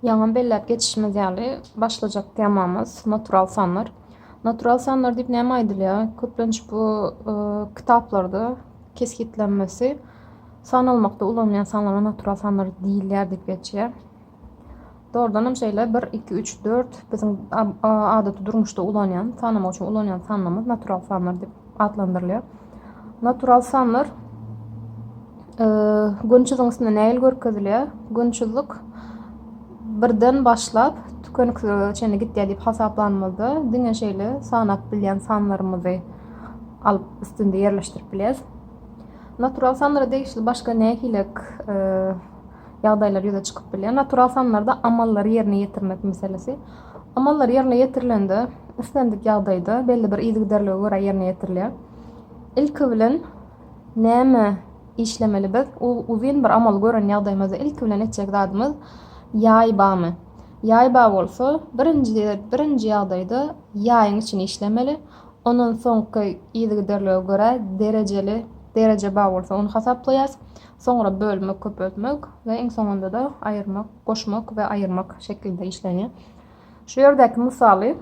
Yaman bellep geçişimiz yani başlayacak temamız natural sanlar. Natural sanlar deyip näme aýdylýar? Köplenç bu kitaplarda keskitlenmesi sanalmakta ulanmayan sanlara natural sanlar diýilýär diýip geçýär. Doğrudanam şeýle 1, 2, 3, 4 bizim adaty durmuşda ulanýan, sanamak üçin ulanýan sanlarymyz natural sanlar diýip adlandyrylýar. Natural sanlar gönçüziň üstünde näil görkezilýär? Gönçüzlik birden başlap tükenükçene gitdiýär diýip hasaplanmaly. Diňe şeýle sanap bilýän sanlarymyzy alyp üstünde ýerleşdirip bilýäs. Natural sanlara degişli başga nähilek ýagdaýlar ýüze çykyp bilýär. Natural sanlarda amallary ýerine ýetirmek meselesi. Amallar ýerine ýetirilende istendik ýagdaýda belli bir ýygyderlige görä ýerine ýetirilýär. Ilki bilen näme işlemeli biz? Uzun bir amal gören ýagdaýymyzda ilki bilen etjek zadymyz ýaýbamy. Ýaýba bolsa, birinji ýagdaýda ýaýyň içine işlemeli. Ondan soňky ýygyderlige görä derece ba bolsa onu hasaplaýas. Soňra bölmek, köpeltmek we iň soňunda da aýyrmak, goşmak we aýyrmak şekilde işlenýär. Şu ýerdäki misaly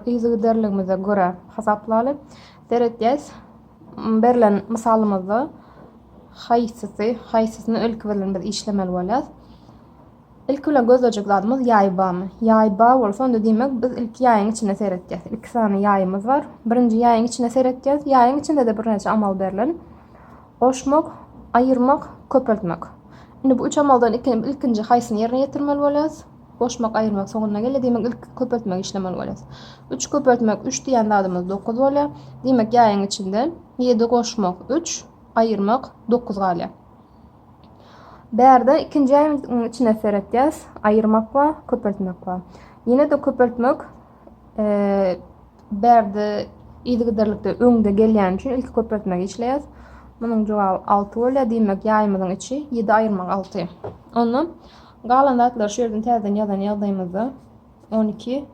ýygyderligimize görä hasaplaly. Deretýäs. Berilen misalymyzda haýsysyny ilki bilen biz işlemeli bolýar. İlki bilen gözlejek zadymyz ýaýbamy. Ýaýba bolsa onda diýmek biz ilki ýaýyň içine seretýäs. İki sany ýaýymyz bar. Birinji ýaýyň içine seretýäs. Ýaýyň içinde de bir neçe amal berilen. Goşmak, aýyrmak, köpeltmek. Indi bu üç amaldan ilkinji haýsyny ýerine ýetirmeli bolýas? Goşmak, aýyrmak soňuna gele diýmek ilki köpeltmek işlemeli bolýas. 3 köpeltmek 3 diýen zadymyz 9 bolýar. Diýmek ýaýyň içinde 7 goşmak 3, aýyrmak 9 galýar. Bärde ikinji ýaýyň içine seretýäs, aýyrmak we köpeltmek bar. Ýene de köpeltmek bärde ýygyderlikde öňde gelýän üçin ilki köpeltmek işleýäs. Munyň jogaby 6 bolýar. Diýmek ýaýymyzyň içi 7 aýyrmak 6. Onu galan zatlar şu ýerden täzeden ýazan ýagdaýymyzda 12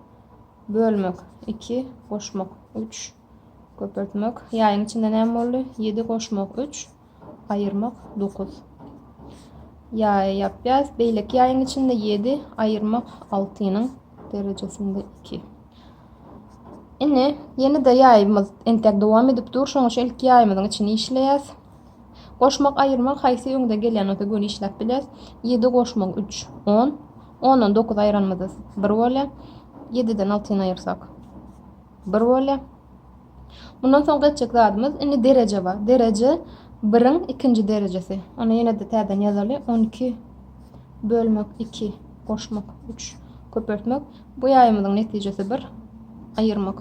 bölmek 2 goşmak 3 köpeltmek ýaýyň içinde näme boldy? 7 goşmak 3 aýyrmak 9. Ýaý ýapýas. Beýleki ýaýyň içinde 7 aýyrmak 6-nyň derejesinde 2. Ine ýene de ýaýymyz entek dowam edip dur. Şoň üçin ilki ýaýymyzyň içine işleýäs. Goşmak, aýyrmak haýsy öňde gelýän öňde göni işläp bilýäs. 7 goşmak 3 10. 10-dan 9 aýranmyz 1 bolýar. 7-den 6-ny aýyrsak 1 bolýar. Bundan soň geçjek zadymyz indi derece bar. Derece 1-iň ikinji derecesi. Onu ýene de täzeden ýazarly. 12 bölmek 2 goşmak 3 köpeltmek. Bu ýaýymyzyň netijesi 1 aýyrmak.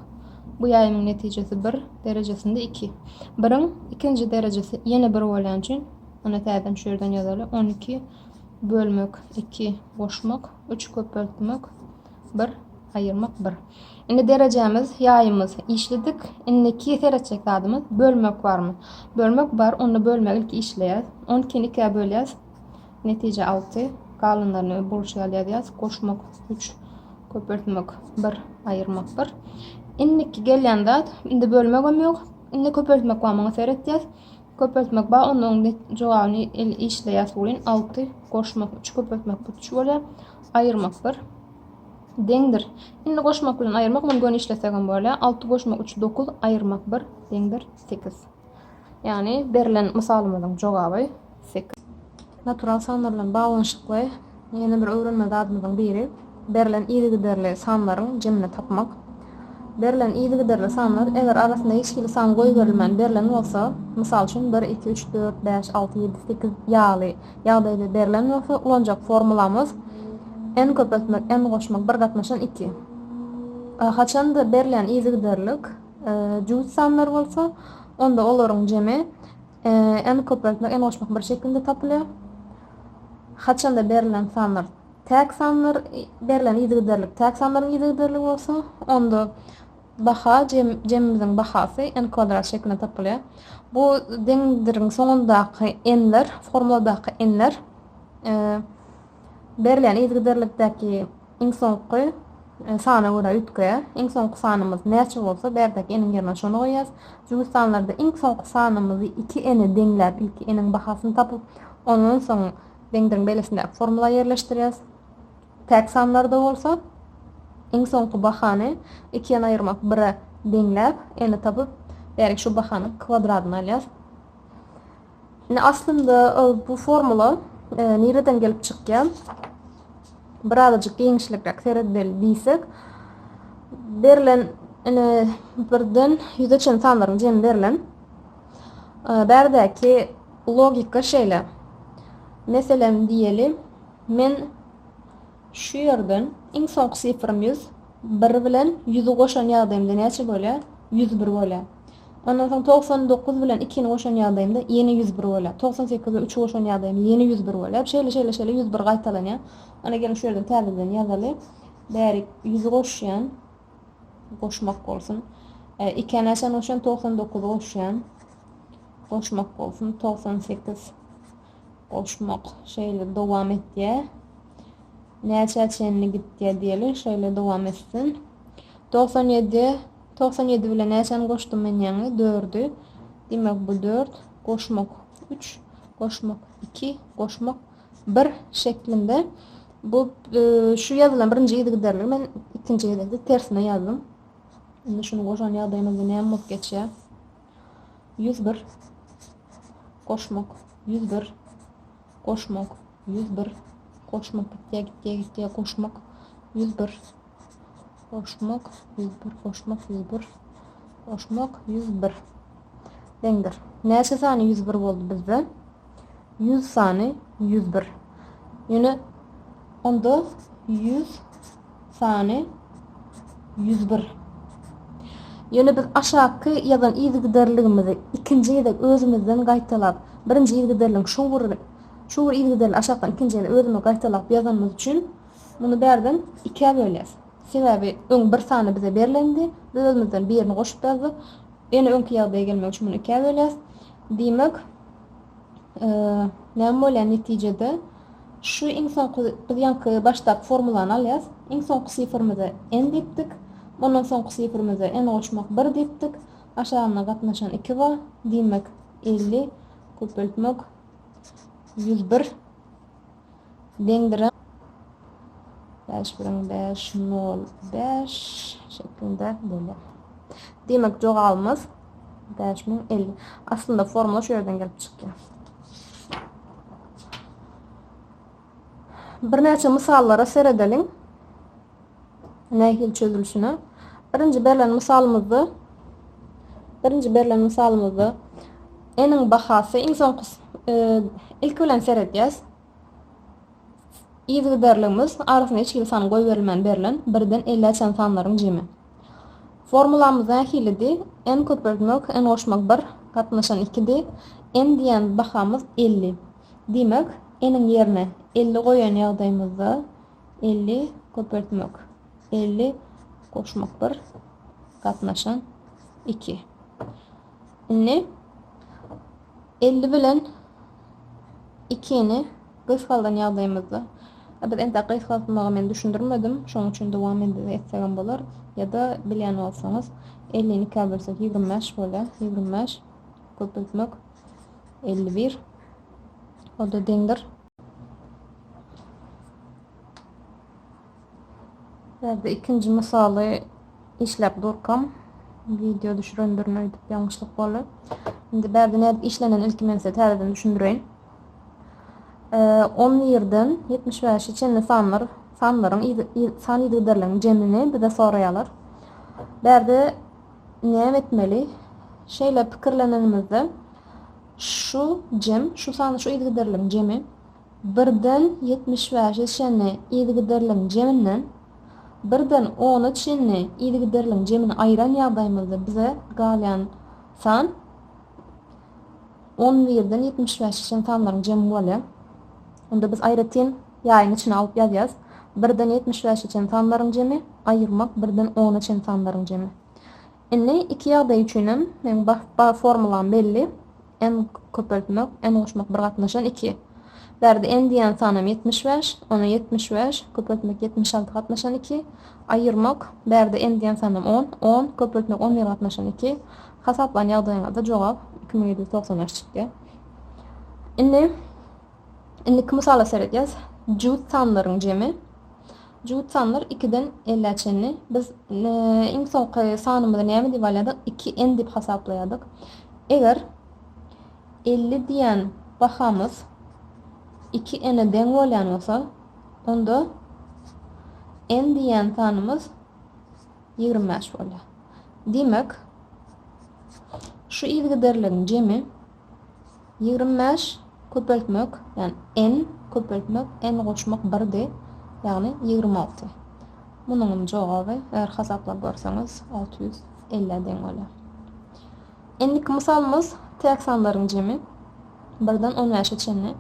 Bu ýaýymyň netijesi 1 derejesinde 2. 1-iň ikinji derecesi ýene 1 bolýan üçin onu täzeden şu ýerden ýazarly. 12 bölmek 2 goşmak 3 köpeltmek 1 aýyrmak 1. Indi derecemiz, ýaýymyz işledik. Indi iki seretjek zadymyz bölmek barmy? Bölmek bar, onu bölmek ilki işleýär. 12-ni 2-ge bölýäs. Netije 6. Galanlaryny bolşýalýar. Goşmak 3, köpeltmek 1, aýyrmak 1. Indi gelýän zat, indi bölmegem ýok. Indi köpeltmek barmaňy seretjäs. Köpeltmek bar, onuň jogabyny işleýäs bolýan 6, goşmak 3, köpeltmek 3 bolýar. Aýyrmak 1. Deňdir. Indi goşmak bilen aýyrmak muny göni işlesegem bolýar. 6 goşmak 3 9 aýyrmak 1 deňdir 8. Ýani berilen misalymyzyň jogaby 8. Natural sanlar bilen baglanşykly ýene bir öwrenme zadymyzyň biri berilen ýygyderli sanlaryň jemini tapmak. Berilen ýygyderli sanlar eger arasynda hiç kili san goý berilmän berilen bolsa, mysal üçin 1 2 3 4 5 6 7 8 ýaly ýagdaýda berilen bolsa, ulanjak formulamyz en köpeltmek, en goşmak 1/2. Haçanda berilen ýygyderlik 100 sanlar bolsa, onda olaryň jemi en köpeltmek, en goşmak bir şekilde tapylýar. Haçanda berilen sanlar täk sanlar, berilen ýygyderlik täk sanlaryň ýygyderligi bolsa, onda baha jemimiziň bahasy en kvadrat şeklinde tapylýar. Bu deňdiriň soňundaky enler, formuladaky enler berilen ýygyderlikdäki iň soňky sana görä ütke, iň soňky sanymyz näçe bolsa, berdäki eniň ýerine şonu goýýas. Juňy sanlarda iň soňky sanymyzy 2 eni deňläp, ilki eniň bahasyny tapyp, ondan soň Deňdirin belesinde formula ýerleşdirýäs. Tek sanlarda bolsa iň soňky bahany 2-ýe aýyrmak 1-e deňläp, eni tapyp, bäri şu bahanyň kvadratyny alýas. Aslında bu formula nereden gelip çykýan? Birazajyk geňişlikräk seredil diýsek, berilen birden 100-çe sanlaryň jemi berilen. Bärdäki logika şeýle. Meselem diýelim, men şu ýerden iň soňky sifrym 100, 1 bilen 100'ü goşan ýagdaýymda näçe bolýar? 101 bolýar. Ondan soň 99 bilen 2'ni goşan ýagdaýymda ýene 101 bolýar. 98 bilen 3'ü goşan ýagdaýymda ýene 101 bolýar. Şeýle 101 gaýtalanýar. Ona gelin şu ýerden täzeden ýazaly. Bäri 100'ü goşýan, goşmak bolsun. 2'ni näçe goşan? 99 goşýan. Goşmak bolsun. 98 goşmak şeýle dowam etdi. Näçe çenli gitdi diýeli, şeýle dowam etsin. 97 bilen näçeni goşdum men ýaňy? 4'ü. Demek bu 4 goşmak 3, goşmak 2, goşmak 1 şeklinde. Bu şu ýazylan birinji ýygyderler. Men ikinji ýygydy tersine ýazdym. Indi şunu goşan ýagdaýymyzda näme bolup geçýär? 101 goşmak 101 goşmak 101 goşmak gitdi goşmak 101 goşmak 101 goşmak 101 goşmak 101 deňdir. Näçe sany 101 boldy bizde? 100 sany 101. Ýöne onda 100 sany 101. Ýöne biz aşaky ýazan ýygyderligimizi ikinji ýerde özümizden gaýtalap, birinji ýygyderliň şu bir ýygyderli aşakdan ikinji ýerde özüme gaýtalap ýazanymyz üçin muny bärden 2'e bölýäs. Sebebi öň bir sany bize berilendi, biz özümizden birini goşup ýazdyk. Ýene öňki ýagdaýa gelmek üçin muny 2'e bölýäs. Diýmek, näme bolýar netijede? Şu iň soňky biz ýanky başdaki formulany alýas. Iň soňky sifrymyzy n diýipdik. Ondan soňky sifrymyzy n goşmak 1 diýipdik. Aşagyna gatnaşan 2 bar. Diýmek 50 köpeltmek 101 deňdir. 5505 şeklinde bolýar. Demek jogalmaz 5050. Aslında formula şu yerden gelip çykýar. Bir näçe misallara seredelim. Nähil çözülüşüne. Birinji berilen misalymyzda eniň bahasy iň soňky ilk bilen seredýäs. Ýygyderligimiz arasyna hiç san goý berilen 1-den 50'e sanlaryň jemi. Formulamyz nähilidi? N köpeltmek n goşmak 1 gatnaşan 2'di. N diýen bahamyz 50. Diýmek, eniň ýerine 50 goýan ýagdaýymyzda 50 köpeltmek 50 goşmak 1 gatnaşan 2. Indi 50 bilen 2'ni gysgaldan ýagdaýymyzda biz ente gysgaltmagy men düşündirmedim. Şoň üçin dowam etsegem bolar. Ya da bilýän bolsaňyz 50'ni 2'e bölsek 25 bolýar. 25 köpeltmek 51. O da deňdir. Berde ikinji misaly işläp durkam. Video düşürendirine edip ýalňyşlyk bolar. Indi berde näde işlenen ilki men size täzeden düşündireýin. 10 ýerden 75 çenli sanlaryň san ýygyderliň jemini bize soraýarlar. Berde näme etmeli? Şeýle pikirlenenimizde şu jem, şu sany şu ýygyderliň jemi 1-den 75 çenli ýygyderliň jeminden 1-den 10 çenli ýygyderliň jemini aýran ýagdaýymyzda bize galýan san 10 ýerden 75 çenli sanlaryň jemi bolýar. Onda biz aýratyn ýaýyň içine alyp ýazýas. 1-den 75 çenli sanlaryň jemi aýyrmak 1-den 10 çenli sanlaryň jemi. Indi iki ýagdaý üçin men formulam belli. N köpeltmek, n goşmak 1 gatnaşan 2. Berde n diýen sanam 75, ona 75 köpeltmek 76 gatnaşan 2. Aýyrmak, berde n diýen sanam 10 köpeltmek 11 gatnaşan 2. Hasaplan ýagdaýyňa da jogap 2790 çykdy. Indi Indiki misala seredýäs. Juht sanlaryň jemi. Juht sanlar 2-den 50-çenli. Biz iň soňky sanymyzy näme diýip alýardyk? 2n diýip hasaplaýardyk. Eger 50 diýen bahamyz 2n'e deň bolýan bolsa, onda n diýen sanymyz 25 bolýar. Demek, şu ilgiderlerin jemi 25 köpeltmek, yani n köpeltmek, n goşmak 1'di, yani 26. Bunun jogaby, eger hasaplap görseňiz 650 deň bolýar. Endik misalımız tek sanlaryň jemi 1'den 15'e çenli.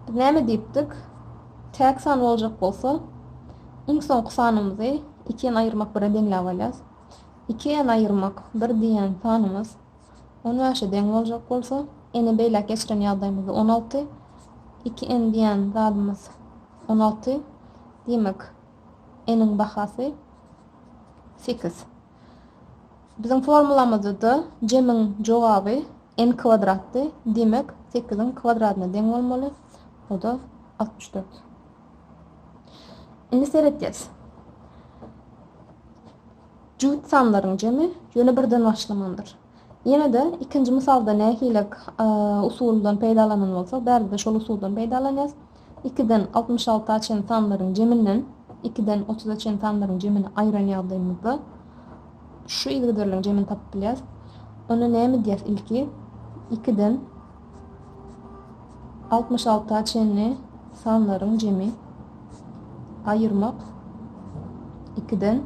Biz näme diýipdik? Tek san boljak bolsa, iň soňky sanymyzy 2'ye aýyrmak 1'e deňläp alýas. 2'ye aýyrmak 1 diýen sanymyz 15'e deň boljak bolsa, eni beýlek geçiren ýagdaýymyzda 16, 2n diýen zadymyz 16. Demek, eniň bahasy 8. Bizim formulamyzda da jemiň jogaby n kvadratdy. Demek, 8'in kvadratyna deň bolmaly. O da 64. Indi seretýäs. Juht sanlaryň jemi ýöne birden başlamandyr. Ýene de ikinji misalda nähilek usuldan peýdalanan bolsa, bärde şol usuldan peýdalanýas. 2'den 66'a çen sanlaryň jeminden 2'den 30'a çen sanlaryň jemini aýyran ýagdaýymyzda şu ilgiderlerin jemini tapyp bilýäs. Ona näme diýäs ilki? 2'den 66'a çenli sanlaryň jemi aýyrmak 2'den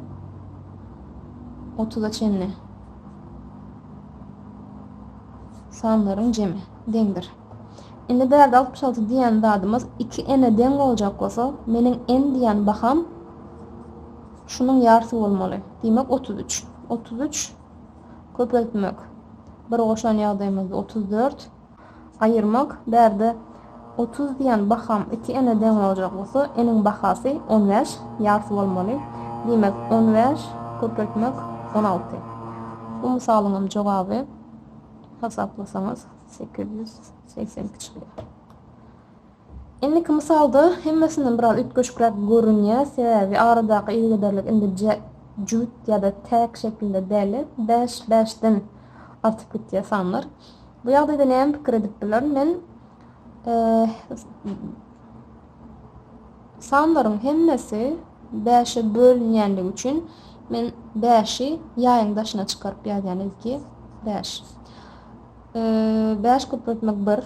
30'a çenli sanlaryň jemi deňdir. Indi bärde 66 diýen zadymyz 2n'e deň boljak bolsa, meniň n diýen baham şunun ýarysy bolmaly. Demek 33. 33 köpeltmek 1 goşan ýagdaýymyzda 34 aýyrmak bärde 30 diýen baham 2n'e deň boljak bolsa, eniň bahasy 15 ýarysy bolmaly. Demek 15 köpeltmek 16. Bu misalyň jogaby hasaplasaňyz 882 çıkıyor. Indiki misalda hemmesinden biraz ütköşkürek görünýär, sebäbi aradaky ilgiderlik indi juht ýa-da tek şekilde däli 5-5'den artyp gitýär sanlar. Bu ýagdaýda näme pikir edip biler? Men sanlaryň hemmesi 5'e bölünýänligi üçin men 5'i ýaýyň daşyna çykaryp ýazýan ilki 5. 5 köpeltmek 1.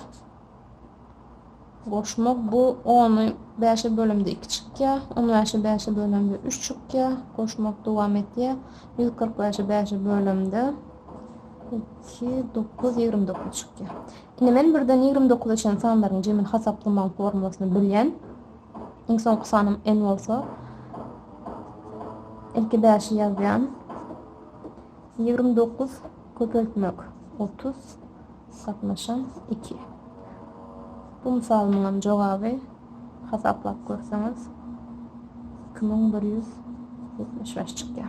Goşmak bu 10'u 5'e bölümde 2 çykýar. 15'i 5'e bölümde 3 çykýar. Goşmak dowam etýär. 145'i 5'e bölümde 2, 9, 29 çykýar. Indi men birden 29'a çen sanlaryň jemini hasaplama formulasyny bilýän. Iň soňky sanym n bolsa, ilki 5'i ýazýan. 29 köpeltmek 30 katnaşan 2. Bu misalymyň jogaby hasaplap görseňiz 2175 çykýar.